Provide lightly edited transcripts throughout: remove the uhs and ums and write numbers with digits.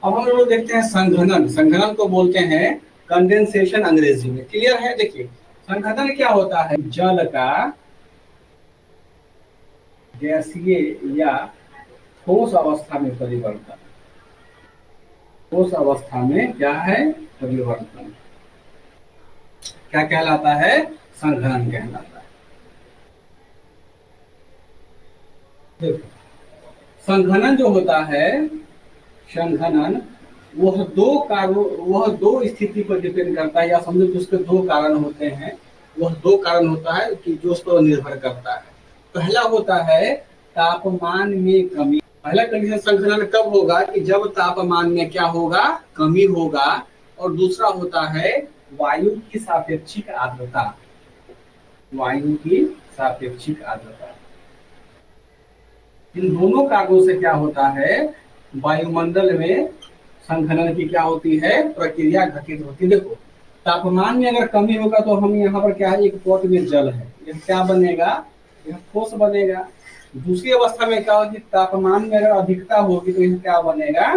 अब हम लोग देखते हैं संघनन। संघनन को बोलते हैं कंडेंसेशन अंग्रेजी में। क्लियर है? देखिए संघनन क्या होता है, जल का गैसीय या ठोस अवस्था में परिवर्तन। ठोस अवस्था में क्या है, परिवर्तन, क्या कहलाता है, संघनन कहलाता है। देखो संघनन जो होता है, संघनन वह दो स्थिति पर डिपेंड करता है, या समझो कि उसके दो कारण होते हैं। वह दो कारण होता है कि जो उस पर निर्भर करता है। पहला होता है तापमान में कमी। पहला कंडीशन संघनन कब होगा कि जब तापमान में क्या होगा, कमी होगा। और दूसरा होता है वायु की सापेक्षिक आर्द्रता। वायु की सापेक्षिक आर्द्रता, इन दोनों कारणों से क्या होता है, वायुमंडल में संघनन की क्या होती है, प्रक्रिया घटित होती है। देखो तापमान में अगर कमी होगा तो हम यहाँ पर क्या है, एक पॉट में जल है, यह क्या बनेगा, यह ठोस बनेगा। दूसरी अवस्था में क्या होगी, तापमान में अगर अधिकता होगी तो यह क्या बनेगा,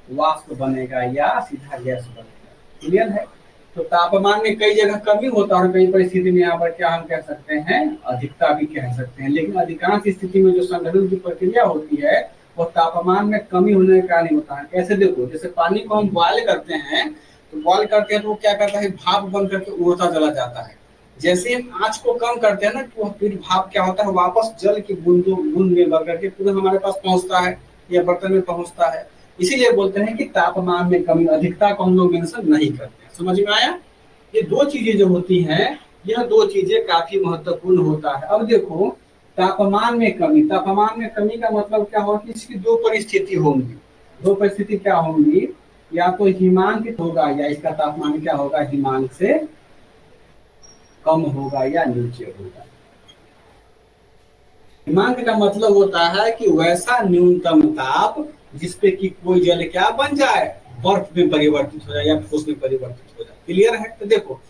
वाष्प बनेगा या सीधा गैस बनेगा। क्लियर है? तो तापमान में कई जगह कमी होता है और कई परिस्थिति में यहाँ पर क्या हम कह सकते हैं, अधिकता भी कह सकते हैं। लेकिन अधिकांश स्थिति में जो संघनन की प्रक्रिया होती है वो तापमान में कमी होने के कारण ही होता है। कैसे, देखो जैसे पानी को हम बॉयल करते हैं, तो बॉयल करते हैं तो वो क्या करता है, भाप बन करके उड़ता चला जाता है। जैसे हम आंच को कम करते हैं ना, तो फिर भाप क्या होता है, वापस जल की बूंद में भर करके पूरा हमारे पास पहुंचता है या बर्तन में पहुंचता है। इसीलिए बोलते हैं कि तापमान में कमी, अधिकता को हम लोग मेंशन नहीं करते हैं। समझ में आया? ये दो चीजें जो होती हैं, यह दो चीजें काफी महत्वपूर्ण होता है। अब देखो तापमान में कमी, तापमान में कमी का मतलब क्या होगा कि इसकी दो परिस्थिति होंगी। दो परिस्थिति क्या होंगी, या तो हिमांक होगा या इसका तापमान क्या होगा, हिमांक से कम होगा या नीचे होगा। हिमांक का मतलब होता है कि वैसा न्यूनतम ताप जिसपे कि कोई जल क्या बन जाए, बर्फ में परिवर्तित हो जाए या ठोस में परिवर्तित हो जाए। क्लियर है? तो देखो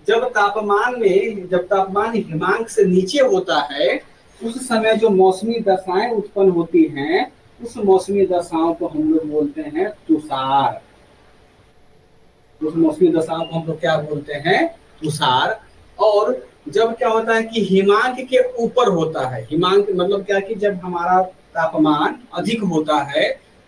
जब तापमान हिमांक से नीचे होता है, उस समय जो मौसमी दशाएं उत्पन्न होती हैं, उस मौसमी दशाओं को हम लोग बोलते हैं तुषार। उस मौसमी दशाओं को हम लोग क्या बोलते हैं, तुषार। और जब क्या होता है कि हिमांक के ऊपर होता है, हिमांक मतलब क्या कि जब हमारा तापमान अधिक होता है,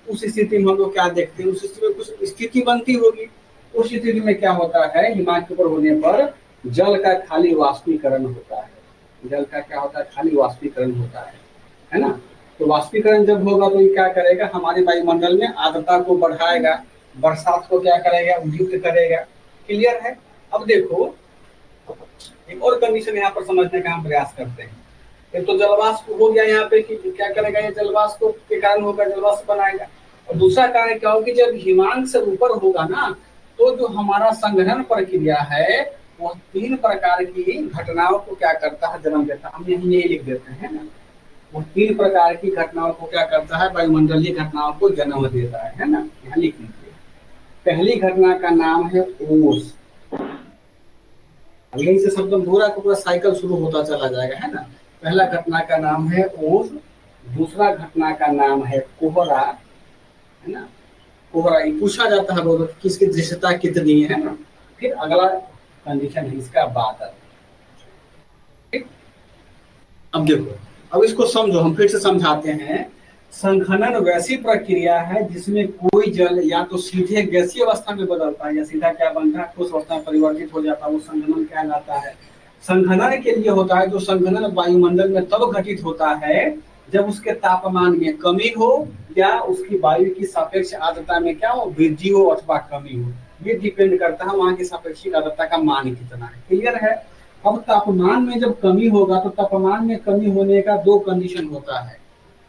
उस स्थिति में हम लोग क्या देखते हैं, उस स्थिति में कुछ स्थिति बनती होगी। उस स्थिति में क्या होता है, हिमांक के ऊपर होने पर जल का खाली वाष्पीकरण होता है। जल का क्या होता है, खाली वाष्पीकरण होता है ना। तो वाष्पीकरण जब होगा तो ये क्या करेगा, हमारे वायुमंडल में आर्द्रता को बढ़ाएगा, बरसात को क्या करेगा, उद्युक्त करेगा। क्लियर है? अब देखो एक और कंडीशन यहाँ पर समझने का हम प्रयास करते हैं। एक तो जलवाष्प हो गया यहाँ पे कि क्या करेगा, ये जलवाष्प के कारण होगा, जलवाष्प बनाएगा। और दूसरा कारण क्या होगा कि जब हिमांक से ऊपर होगा ना, तो जो हमारा संघनन प्रक्रिया है वह तीन प्रकार की घटनाओं को क्या करता है, जन्म देता है। हम यही लिख देते हैं ना, वो तीन प्रकार की घटनाओं को क्या करता है, वायुमंडलीय घटनाओं को जन्म देता है ना। यहाँ लिख लीजिए। पहली घटना का नाम है ओस। यहीं से शब्द पूरा का पूरा साइकिल शुरू होता चला जाएगा, है ना। पहला घटना का नाम है ओस, दूसरा घटना का नाम है कोहरा, है ना। कोहरा ये पूछा जाता है बहुत कि इसकी दृश्यता कितनी है ना। फिर अगला कंडीशन है इसका बादल। ठीक, अब देखो, अब इसको समझो, हम फिर से समझाते हैं। संघनन वैसी प्रक्रिया है जिसमें कोई जल या तो सीधे गैसीय अवस्था में बदलता है या सीधा क्या बनता है, ठोस अवस्था में परिवर्तित हो जाता है, वो संघनन कहलाता है। संघनन के लिए होता है, जो संघनन वायुमंडल में तब घटित होता है जब उसके तापमान में कमी हो या उसकी वायु की सापेक्ष आर्द्रता में क्या हो, वृद्धि हो अथवा कमी हो। ये डिपेंड करता है वहां की सापेक्षिक आर्द्रता का मान कितना है। क्लियर है? अब तापमान में जब कमी होगा तो तापमान में कमी होने का दो कंडीशन होता है।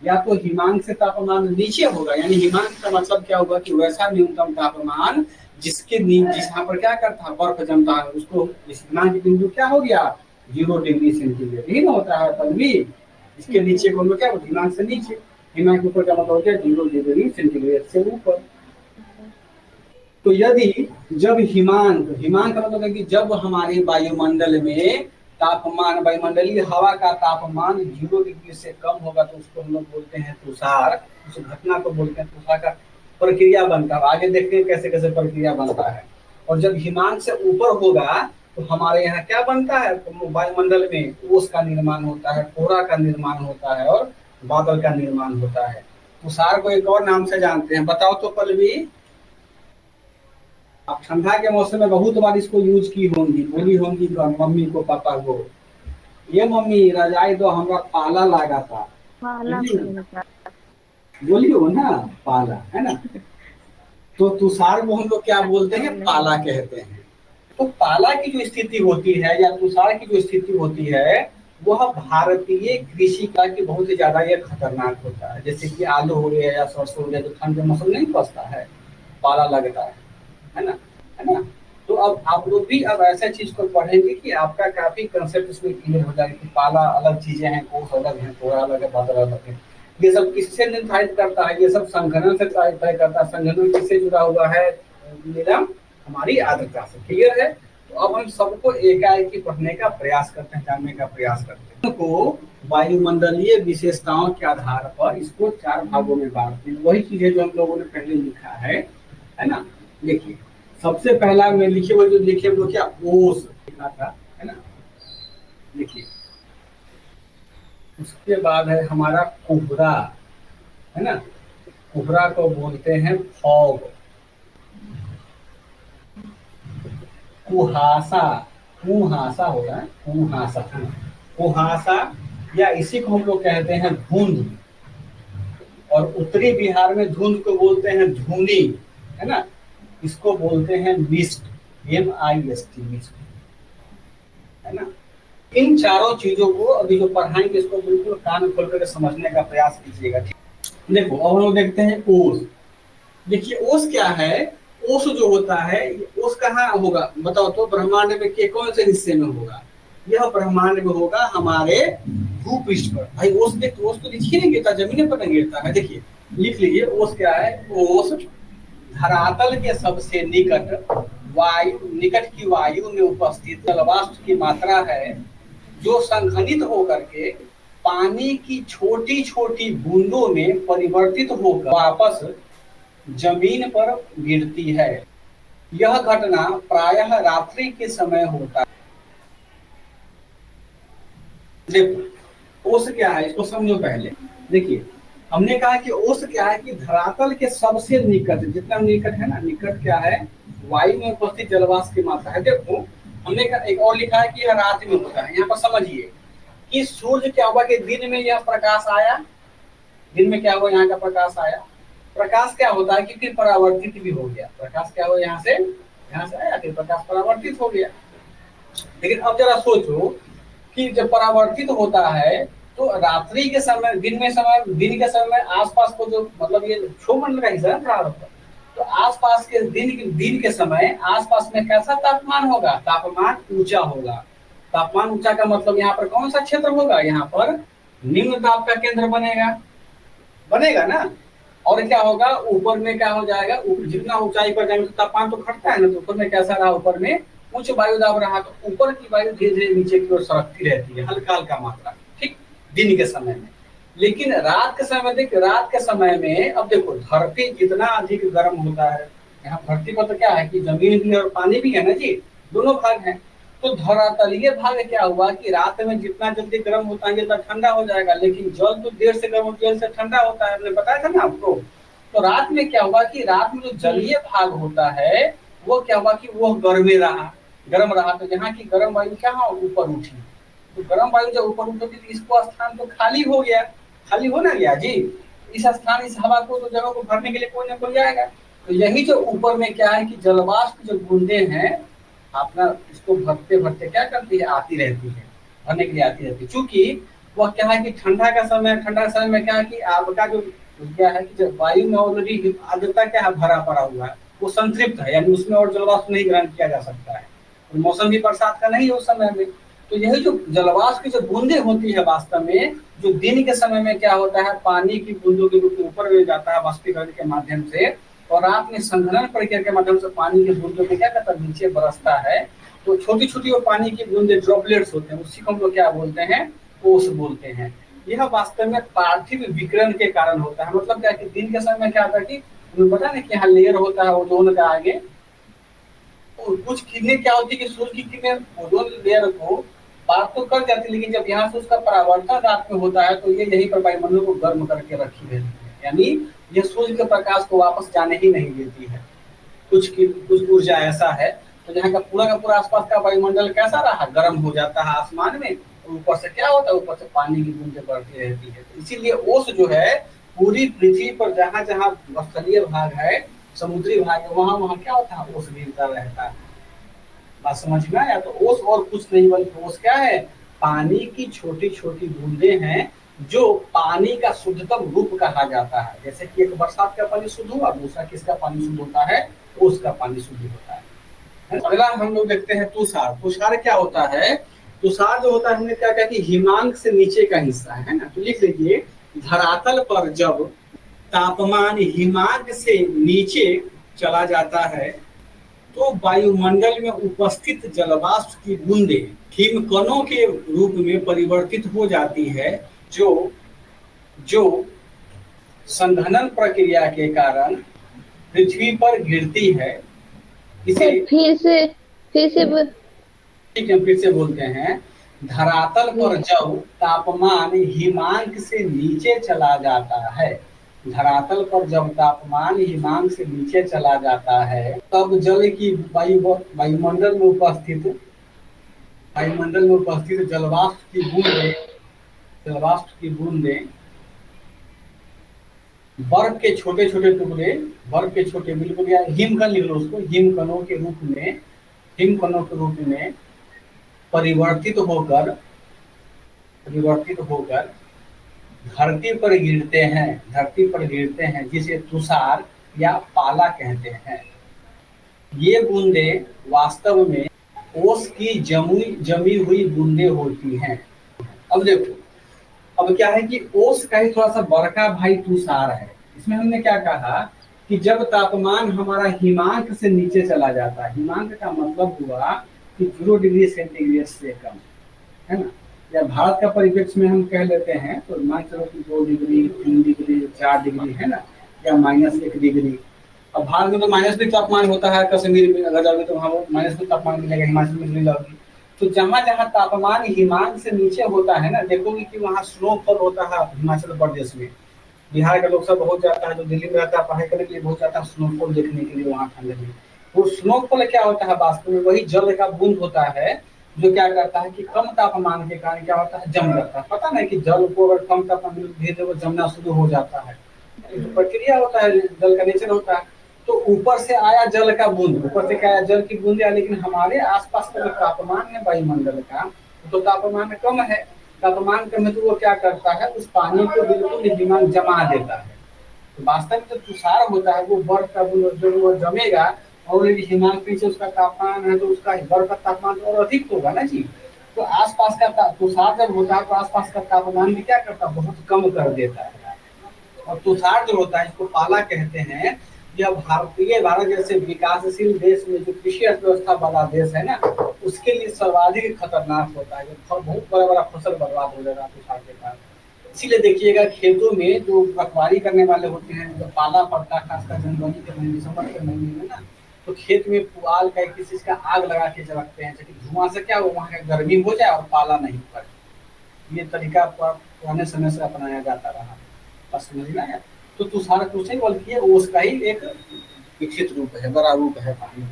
या तो हिमांक से तापमान नीचे होगा, यानी हिमांक का मतलब क्या होगा कि वैसा न्यूनतम तापमान जिसके जिस यहाँ पर क्या करता है, बर्फ जमता है, उसको हिमांक बिंदु क्या हो गया, 0 डिग्री सेंटीग्रेड ही ना होता है पृथ्वी। इसके नीचे को क्या, हिमांक से नीचे, हिमांक के ऊपर क्या मतलब हो गया, 0 डिग्री सेंटीग्रेड से ऊपर। तो यदि जब हिमांक, हिमांक का मतलब है कि जब हमारे वायुमंडल में तापमान, वायुमंडलीय हवा का तापमान 0 डिग्री से कम होगा तो उसको हम लोग बोलते हैं तुषार। उस घटना को बोलते हैं तुषार का प्रक्रिया बनता है। आगे देखते हैं कैसे कैसे प्रक्रिया बनता है। और जब हिमांक से ऊपर होगा तो हमारे यहाँ क्या बनता है, वायुमंडल में ओस का निर्माण होता है, कोहरा का निर्माण होता है और बादल का निर्माण होता है। तुषार को एक और नाम से जानते हैं, बताओ तो पल्लवी। आप ठंडा के मौसम में बहुत बार इसको यूज की होंगी, बोली होंगी मम्मी को पापा को, ये मम्मी रजाई दो हमरा पाला लगा था, पाला बोली हो ना, पाला है ना। तो तुषार को हम लोग क्या बोलते हैं, पाला कहते हैं। तो पाला की जो स्थिति होती है या तुषार की जो स्थिति होती है वह भारतीय कृषि का की बहुत ही ज्यादा ये खतरनाक होता है। जैसे कि आलू हो गया या सरसों हो गया, तो ठंड के मौसम नहीं पसता है, पाला लगता है ना, है ना। तो अब आप लोग भी अब ऐसा चीज को पढ़ेंगे कि आपका काफी कंसेप्ट इसमें क्लियर हो जाएगा कि पाला अलग चीजें हैं, कोस अलग है, कोहरा अलग है, बादल अलग है। ये सब किससे निर्धारित करता है, ये सब संघनन से तय करता है। संघनन किससे जुड़ा हुआ है नीलम, हमारी आर्द्रता से। क्लियर है। तो अब हम सबको एकाएकी पढ़ने का प्रयास करते हैं, जानने का प्रयास करते हैं। को वायुमंडलीय विशेषताओं के आधार पर इसको 4 भागों में बांटते हैं। वही चीजें जो हम लोगों ने पहले लिखा है ना। देखिए सबसे पहला में लिखे हुए जो लिखे वो क्या, ओस लिखा था, है ना। देखिए उसके बाद है हमारा कोहरा, है ना। कोहरा को बोलते हैं फॉग। कुहासा, कुहासा होता है, कुहासा, कुहासा या इसी को हम लोग कहते हैं धुंध। और उत्तरी बिहार में धुंध को बोलते हैं धुनी, है ना। इसको बोलते हैं मिस्ट, MIST, मिस्ट, है ना। इन चारों चीजों को अभी जो पढ़ाएंगे इसको बिल्कुल कान खोल कर समझने का प्रयास कीजिएगा। देखो अब हम लोग देखते हैं ओस। देखिए ओस क्या है, ओस जो होता है, ओस कहाँ होगा बताओ तो, ब्रह्मांड में के कौन से हिस्से में होगा, यह ब्रह्मांड में होगा हमारे भूपृष्ठ पर। भाई ओस देख, ओस तो नीचे नहीं गिरता, जमीन पर नहीं गिरता है। देखिए लिख लीजिए ओस क्या है, ओस धरातल के सबसे निकट वायु, निकट की वायु में उपस्थित जलवाष्प की मात्रा है जो संघनित होकर के पानी की छोटी छोटी बूंदों में परिवर्तित होकर वापस जमीन पर गिरती है। यह घटना प्रायः रात्रि के समय होता है। देखो ओस क्या है इसको समझो पहले। देखिए हमने कहा कि ओस क्या है कि धरातल के सबसे निकट, जितना निकट है ना, निकट क्या है, वायु में उपस्थित जलवाष्प की मात्रा है। देखो हमने एक और लिखा है कि यह रात में होता है। यहाँ पर समझिए कि सूर्य क्या हुआ कि दिन में यह प्रकाश आया, दिन में क्या हुआ यहाँ का प्रकाश आया, प्रकाश क्या होता है कि फिर परावर्तित भी हो गया। प्रकाश क्या हुआ यहाँ से आया, फिर प्रकाश परावर्तित हो गया। लेकिन अब जरा सोचो कि जब परावर्तित होता है तो रात्रि के समय, दिन में समय, दिन के समय आसपास को जो मतलब ये क्षोमंडल का हिस्सा है परावर्तन, तो आसपास के दिन के समय आसपास में कैसा तापमान होगा, तापमान ऊंचा होगा। तापमान ऊंचा का मतलब यहाँ पर कौन सा क्षेत्र होगा, यहाँ पर निम्न ताप का केंद्र बनेगा, बनेगा ना। और क्या होगा, ऊपर में क्या हो जाएगा, जितना ऊंचाई पर जाएंगे तो तापमान तो घटता है ना, तो ऊपर में कैसा रहा, ऊपर में उच्च वायु दाब रहा, तो ऊपर की वायु धीरे धीरे नीचे की ओर सरकती रहती है, हल्का हल्का मात्रा, ठीक, दिन के समय में। लेकिन रात के समय देखिए, रात के समय में अब देखो धरती जितना अधिक गर्म होता है, यहाँ धरती पर तो क्या है कि जमीन भी है और पानी भी है ना जी, दोनों भाग हैं। तो धरातलीय भाग क्या हुआ कि रात में जितना जल्दी गर्म होता है जितना ठंडा हो जाएगा, लेकिन जल तो देर से गर्म, जल से ठंडा होता है, हमने बताया था ना आपको। तो रात में क्या हुआ कि रात में जो जलीय भाग होता है वो क्या हुआ कि वो गर्मे रहा, गर्म रहा। तो यहाँ की गर्म वायु क्या ऊपर उठी, तो गर्म वायु जब ऊपर उठी तो इसको स्थान तो खाली हो गया, खाली हो ना गया जी। इस स्थान, इस हवा को, तो जगह को भरने के लिए कोई ना कोई जाएगा। तो यही जो ऊपर में क्या है कि जलवाष्प जो बूंदे हैं अपना इसको भरते भरते क्या करती है, आती रहती है, भरने के लिए आती रहती है। चूंकि वह क्या है कि ठंडा का समय, ठंडा के समय में क्या है कि आपका जो क्या है कि जब वायु में ऑलरेडी आर्द्रता क्या है, भरा पड़ा हुआ है, वो संतृप्त है, यानी उसमें और जलवाष्प नहीं ग्रहण किया जा सकता है। तो मौसम भी बरसात का नहीं है उस समय में। तो यही जो जलवाष्प की जो बूंदे होती है वास्तव में, जो दिन के समय में क्या होता है, पानी की बूंदों के रूप में ऊपर में जाता है वाष्पीकरण के माध्यम से, और रात में संघनन प्रक्रिया के माध्यम से पानी की बूंदों में क्या करता है, नीचे बरसता है। तो छोटी छोटी वो पानी की बूंदे ड्रॉपलेट्स होते हैं, उसी को हम लोग क्या बोलते हैं, ओस बोलते हैं। यह वास्तव में पार्थिव विकिरण के कारण होता है। मतलब क्या कि दिन के समय में क्या होता है कि तुम्हें पता है कि यहाँ लेयर होता है ओजोन का आगे, तो कुछ किरणें क्या होती है कि सूर्य की किरणें ओजोन लेयर को बात तो कर जाती है, लेकिन जब यहाँ से उसका परावर्तन रात में होता है तो ये यहीं पर वायुमंडल को गर्म करके रखी रहती है, यानी ये सूर्य के प्रकाश को वापस जाने ही नहीं देती है। कुछ ऊर्जा ऐसा है, तो यहाँ का पूरा आसपास का वायुमंडल कैसा रहा, गर्म हो जाता है आसमान में, और ऊपर से क्या होता है, ऊपर से पानी की बूंदें बढ़ती रहती है। तो इसीलिए ओस जो है पूरी पृथ्वी पर जहाँ जहाँ स्थलीय भाग है, समुद्री भाग है, वहाँ वहाँ क्या होता है, ओस गिरता रहता है। बात समझ में आया? तो ओस और कुछ नहीं बल्कि ओस क्या है, पानी की छोटी छोटी बूंदें हैं, जो पानी का शुद्धतम रूप कहा जाता है। जैसे कि एक बरसात का पानी शुद्ध हुआ, दूसरा किसका पानी शुद्ध होता है, ओस का पानी शुद्ध होता है। अगला हम लोग देखते हैं तुषार। तुषार क्या होता है, तुषार जो होता है, हमने क्या कहा कि हिमांक से नीचे का हिस्सा है ना, तो लिख लीजिए, धरातल पर जब तापमान हिमांक से नीचे चला जाता है तो वायुमंडल में उपस्थित जलवाष्प की बूंदें हिमकणों के रूप में परिवर्तित हो जाती है, जो जो संघनन प्रक्रिया के कारण पृथ्वी पर गिरती है। इसे फिर से बोलते हैं, धरातल पर जब तापमान हिमांक से नीचे चला जाता है, धरातल पर जब तापमान हिमांक से नीचे चला जाता है, तब जल की वायुमंडल में उपस्थित जलवाष्प की बूंदें बर्फ के छोटे छोटे टुकड़े, बर्फ के छोटे बिल्कुल, या हिमकण लिख लो उसको, हिमकणों के रूप में परिवर्तित होकर धरती पर गिरते हैं, जिसे तुषार या पाला कहते हैं। ये बूंदें वास्तव में ओस की जमी हुई बूंदें होती हैं। अब देखो, अब क्या है कि ओस का ही थोड़ा सा बड़का भाई तुषार है। इसमें हमने क्या कहा कि जब तापमान हमारा हिमांक से नीचे चला जाता है, हिमांक का मतलब हुआ कि 0 डिग्री सेंटीग्रेड से कम, है ना, या भारत का परिप्रेक्ष्य में हम कह लेते हैं तो मान चलो कि 2 डिग्री 3 डिग्री 4 डिग्री, है ना, या -1 डिग्री। अब भारत में तो माइनस भी तापमान होता है, कश्मीर में अगर जाओगे तो वहाँ माइनस भी तापमान मिलेगा, हिमाचल में नहीं जाओगे तो जहाँ जहाँ तापमान हिमांक से नीचे होता है ना, देखोगे कि वहाँ स्नोफॉल होता है। हिमाचल प्रदेश में, बिहार का लोग सब बहुत जाता है, जो दिल्ली में रहता है पढ़ाई करने के लिए बहुत जाता है स्नोफॉल देखने के लिए वहाँ ठंड में। वो स्नोफॉल क्या होता है, वास्तव में वही जल का बूंद होता है, जो क्या करता है कि कम तापमान के कारण क्या होता है, जम जाता है। पता नहीं कि जल को अगर कम तापमान धीरे धीरे जमना शुरू हो जाता है, तो प्रक्रिया होता है, जल का नेचर होता है। तो ऊपर से आया जल का बूंद, ऊपर से क्या आया, जल की बूंद, लेकिन हमारे आसपास का जो तापमान है वायुमंडल का, तो तापमान कम है। तापमान कम है तो वो क्या करता है, उस पानी को बिल्कुल हिमांक जमा देता है। तो वास्तव में जो तुषार होता है, वो बर्फ का बूंद जो वो जमेगा, और हिमांक नीचे उसका तापमान है तो उसका बर्फ का तापमान और अधिक होगा ना जी। तो आसपास का तुषार जब होता है तो आसपास का तापमान भी क्या करता है, बहुत कम कर देता है। और तुषार जो होता है, इसको पाला कहते हैं। यह भारत जैसे विकासशील देश में जो कृषि अर्थव्यवस्था वाला देश है ना, उसके लिए सर्वाधिक खतरनाक होता है। बहुत बड़ा बड़ा फसल बर्बाद हो जाएगा तुषार के कारण। इसीलिए देखिएगा खेतों में जो रखवाली करने वाले होते हैं, जब पाला पड़ता है खासकर जनवरी के महीने, दिसंबर के महीने में ना, तो खेत में पुआल का किसी चीज का आग लगा के रखते हैं, ताकि धुआं से क्या हो, वहाँ का गर्मी हो जाए और पाला नहीं पड़े। ये तरीका पुराने समय से अपनाया जाता रहा, बस समझ में आया। तो तुषार कुछ नहीं बल्कि उसका ही एक विकसित रूप है, बड़ा रूप है पानी।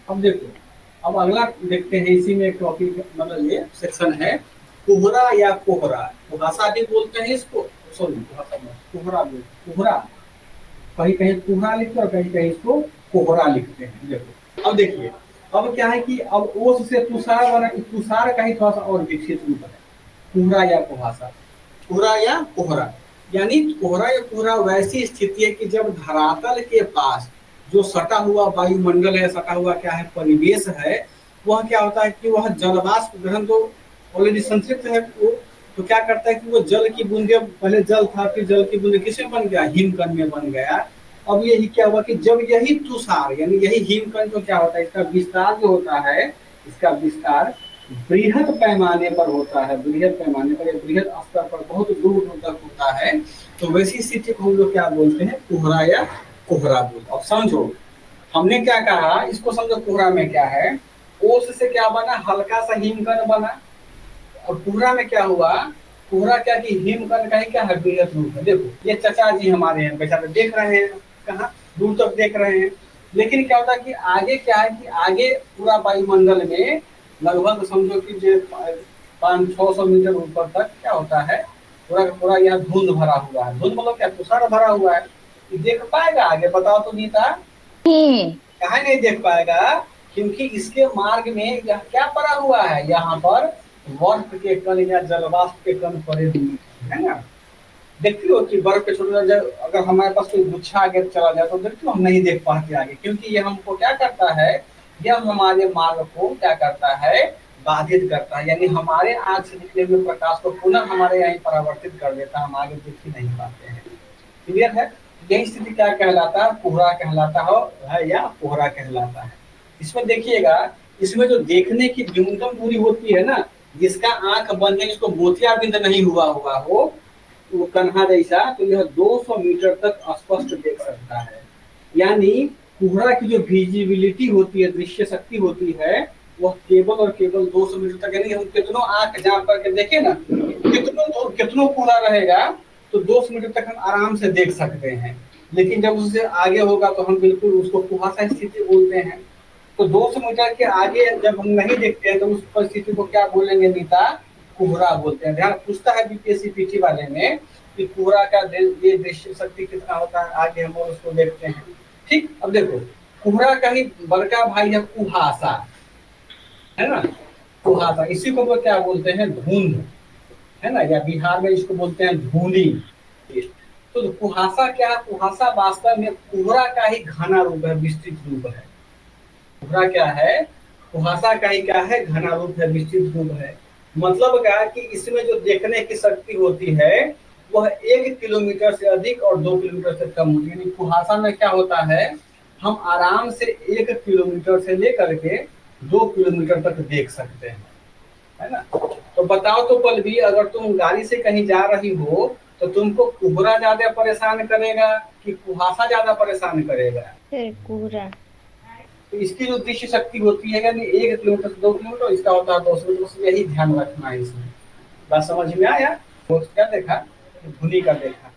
अब देखो, अब अगला देखते हैं, इसी में एक टॉपिक मतलब ये सेक्शन है, कोहरा या कोहरा। कुहासा भी बोलते हैं इसको, सॉरी कोहरा, कहीं कहीं कोहरा लिखते हैं और कहीं कहीं इसको कोहरा लिखते हैं। देखो, अब देखिए, अब क्या है कि अब ओस से तुषार बना, तुषार का ही थोड़ा सा और विकसित रूप है, कोहरा या कुहासा। कोहरा या कोहरा यानी कोहरा या कोहरा वैसी स्थिति है कि जब धरातल के पास जो सटा हुआ वायुमंडल है, सटा हुआ क्या है, परिवेश है, वह क्या होता है कि वह जलवाष्प ग्रहण तो ऑलरेडी संतृप्त है, वो तो क्या करता है कि वो जल की बूंदे, पहले जल था फिर जल की बूंदे किसमें बन गया, हिमकण में बन गया। अब यही क्या हुआ कि जब यही तुषार यानी यही हिमकण तो क्या होता है, इसका विस्तार जो होता है, इसका विस्तार बृहद पैमाने पर होता है, बृहद पैमाने पर, बृहद स्तर पर बहुत दूर दूर तक होता है। तो वैसी स्थिति को हम लोग क्या बोलते हैं, कोहरा या कोहरा बोलते हैं। अब समझो हमने क्या कहा, इसको समझो कोहरा में क्या है, ओस से क्या बना, हल्का सा हिमकण बना, और कोहरा में क्या हुआ, कोहरा क्या कि हिमकण का ही क्या है, वृहत रूप है। देखो ये चचा जी हमारे हैं बेचारे देख रहे हैं, कहाँ दूर तक देख रहे हैं, लेकिन क्या होता है कि आगे क्या है कि आगे पूरा वायुमंडल में लगभग समझो कि जो 500-600 मीटर ऊपर तक क्या होता है, पूरा का पूरा यह धुंध भरा हुआ है। धुंध मतलब क्या, तुषार भरा हुआ है। ये देख पाएगा आगे, बताओ तो नीता, कहा नहीं देख पाएगा, क्योंकि इसके मार्ग में यह क्या पड़ा हुआ है, यहाँ पर बर्फ के कण या जलवाष्प के कण पड़े हुए है ना। देखती हो कि बर्फ के छोटे, अगर हमारे पास कोई गुच्छा आगे चला जाए तो देखते हो हम नहीं देख पाते आगे, क्योंकि ये हमको क्या करता है, यह हमारे मार्ग को क्या करता है, बाधित करता है, यानी हमारे आंख से निकले हुए प्रकाश को पुनः हमारे यहाँ परावर्तित कर देता है, हम आगे देख ही नहीं पाते हैं। क्लियर है। यही स्थिति क्या कहलाता है, कोहरा कहलाता है या कोहरा कहलाता है। इसमें देखिएगा, इसमें जो देखने की न्यूनतम दूरी होती है ना, जिसका आंख बंद है, जिसको मोतियाबिंद नहीं हुआ हुआ हो, वो कन्हा जैसा, तो यह 200 मीटर तक स्पष्ट देख सकता है। यानी कोहरा की जो विजिबिलिटी होती है, दृश्य शक्ति होती है, वह केवल और केवल 200 मीटर तक, यानी हम कितनों आंख जाप करके देखे ना, कितनों कोहरा रहेगा तो 200 मीटर तक हम आराम से देख सकते हैं। लेकिन जब उससे आगे होगा तो हम बिल्कुल उसको कुहासा स्थिति बोलते हैं। तो 200 मीटर के आगे जब हम नहीं देखते हैं तो उस परिस्थिति को क्या बोलेंगे नीता, कोहरा बोलते हैं। ध्यान पूछता है बीपीएससी पीटी वाले में कि कोहरा का ये दृश्य शक्ति कितना होता है, आगे हम उसको देखते हैं। ठीक, अब देखो कोहरा का ही बड़का भाई है कुहासा, है ना। कुहासा, इसी को क्या बोलते हैं, धुंध, है ना, या बिहार में इसको बोलते हैं धूली। तो कुहासा क्या है, कुहासा वास्तव में कोहरा का ही घना रूप है, विस्तृत रूप है। कोहरा क्या है, कुहासा का ही क्या है, घना रूप है, विस्तृत रूप है। मतलब क्या कि इसमें जो देखने की शक्ति होती है वह 1 किलोमीटर से अधिक और 2 किलोमीटर से कम होती है। कुहासा में क्या होता है, हम आराम से 1 किलोमीटर से लेकर के 2 किलोमीटर तक देख सकते हैं, है ना। तो बताओ तो पल्लवी, अगर तुम गाड़ी से कहीं जा रही हो तो तुमको कोहरा ज्यादा परेशान करेगा कि कुहासा ज्यादा परेशान करेगा? कोहरा। तो इसकी जो दृश्य शक्ति होती है, यानी 1 किलोमीटर से 2 किलोमीटर, इसका होता है 200 मीटर। यही ध्यान रखना है इसमें। बात समझ में आया? वो क्या देखा, धुनी का देखा।